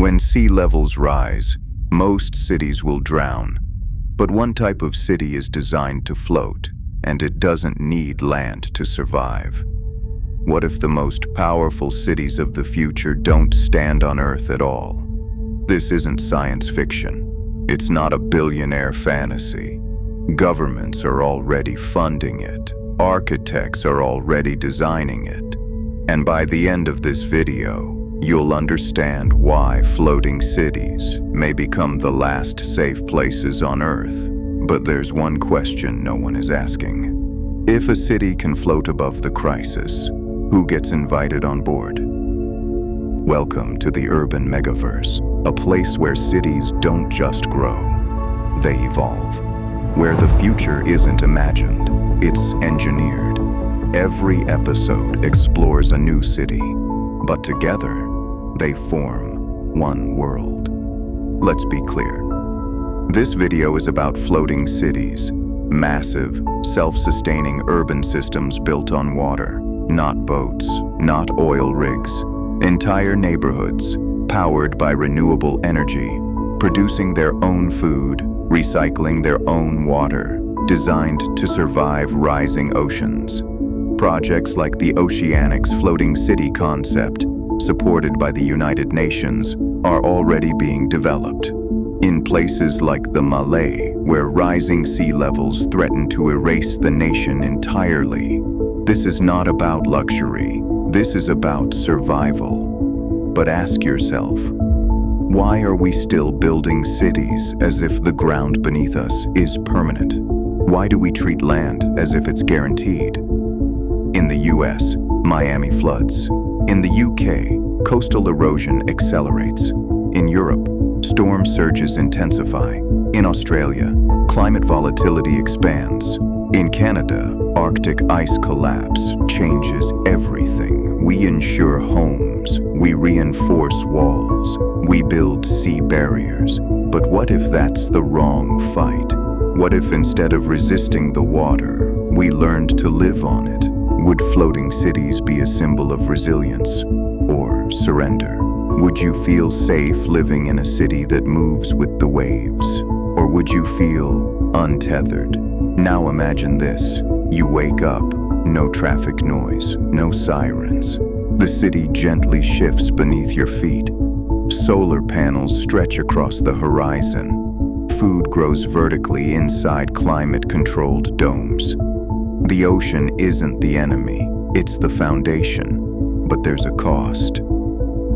When sea levels rise, most cities will drown. But one type of city is designed to float, and it doesn't need land to survive. What if the most powerful cities of the future don't stand on Earth at all? This isn't science fiction. It's not a billionaire fantasy. Governments are already funding it. Architects are already designing it. And by the end of this video, you'll understand why floating cities may become the last safe places on Earth. But there's one question no one is asking. If a city can float above the crisis, who gets invited on board? Welcome to the urban megaverse, a place where cities don't just grow, they evolve. Where the future isn't imagined, it's engineered. Every episode explores a new city, but together, they form one world. Let's be clear. This video is about floating cities, massive, self-sustaining urban systems built on water, not boats, not oil rigs. Entire neighborhoods, powered by renewable energy, producing their own food, recycling their own water, designed to survive rising oceans. Projects like the Oceanics Floating City concept, supported by the United Nations, are already being developed. In places like the Malay, where rising sea levels threaten to erase the nation entirely. This is not about luxury, this is about survival. But ask yourself, why are we still building cities as if the ground beneath us is permanent? Why do we treat land as if it's guaranteed? In the US, Miami floods. In the UK, coastal erosion accelerates. In Europe, storm surges intensify. In Australia, climate volatility expands. In Canada, Arctic ice collapse changes everything. We insure homes, we reinforce walls, we build sea barriers. But what if that's the wrong fight? What if instead of resisting the water, we learned to live on it? Would floating cities be a symbol of resilience or surrender? Would you feel safe living in a city that moves with the waves? Or would you feel untethered? Now imagine this. You wake up, no traffic noise, no sirens. The city gently shifts beneath your feet. Solar panels stretch across the horizon. Food grows vertically inside climate-controlled domes. The ocean isn't the enemy, it's the foundation. But there's a cost.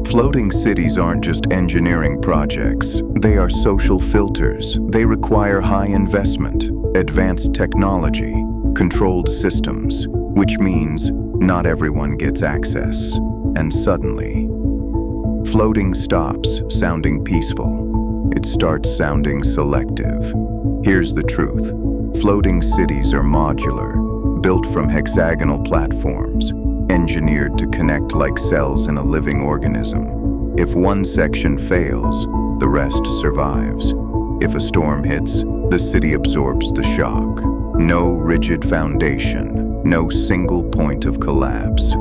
Floating cities aren't just engineering projects, they are social filters. They require high investment, advanced technology, controlled systems, which means not everyone gets access. And suddenly, floating stops sounding peaceful. It starts sounding selective. Here's the truth. Floating cities are modular, built from hexagonal platforms, engineered to connect like cells in a living organism. If one section fails, the rest survives. If a storm hits, the city absorbs the shock. No rigid foundation, no single point of collapse.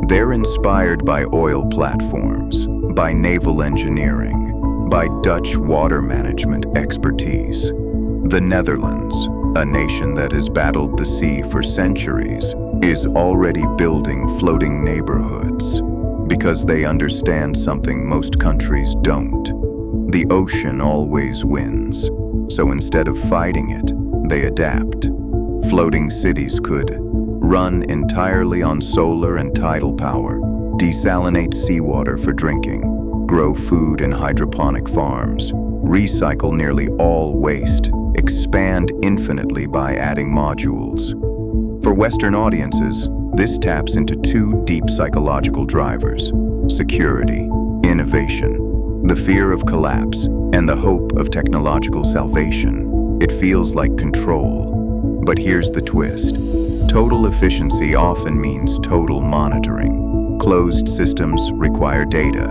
They're inspired by oil platforms, by naval engineering, by Dutch water management expertise. The Netherlands, a nation that has battled the sea for centuries, is already building floating neighborhoods because they understand something most countries don't. The ocean always wins, so instead of fighting it, they adapt. Floating cities could run entirely on solar and tidal power, desalinate seawater for drinking, grow food in hydroponic farms, recycle nearly all waste, expand infinitely by adding modules. For Western audiences, this taps into two deep psychological drivers: security, innovation, the fear of collapse, and the hope of technological salvation. It feels like control. But here's the twist. Total efficiency often means total monitoring. Closed systems require data,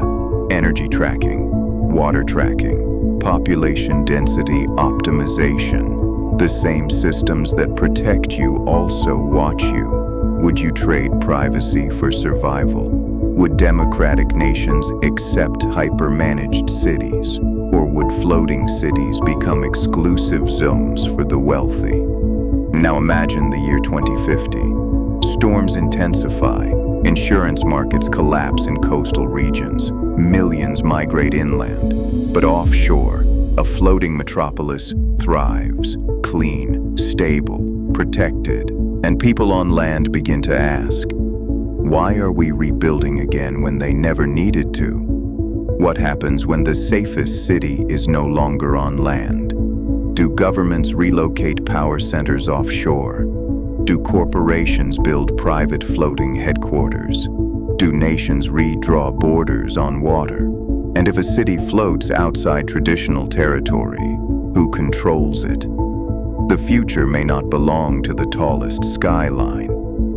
energy tracking, water tracking, population density optimization. The same systems that protect you also watch you. Would you trade privacy for survival? Would democratic nations accept hyper-managed cities, or would floating cities become exclusive zones for the wealthy? Now imagine the year 2050. Storms intensify, insurance markets collapse in coastal regions, millions migrate inland. But offshore, a floating metropolis thrives, clean, stable, protected, and people on land begin to ask, why are we rebuilding again when they never needed to? What happens when the safest city is no longer on land? Do governments relocate power centers offshore? Do corporations build private floating headquarters? Do nations redraw borders on water? And if a city floats outside traditional territory, who controls it? The future may not belong to the tallest skyline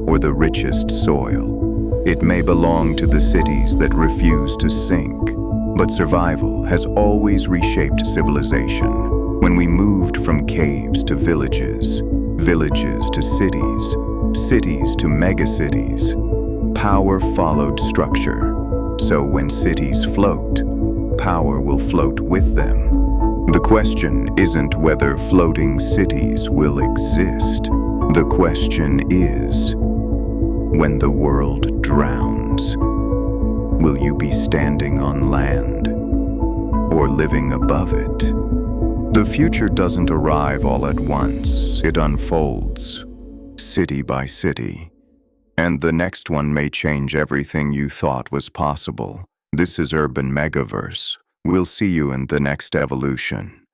or the richest soil. It may belong to the cities that refuse to sink. But survival has always reshaped civilization. When we moved from caves to villages, villages to cities, cities to megacities, power followed structure. So when cities float, power will float with them. The question isn't whether floating cities will exist. The question is, when the world drowns, will you be standing on land or living above it? The future doesn't arrive all at once. It unfolds, city by city. And the next one may change everything you thought was possible. This is Urban Megaverse. We'll see you in the next evolution.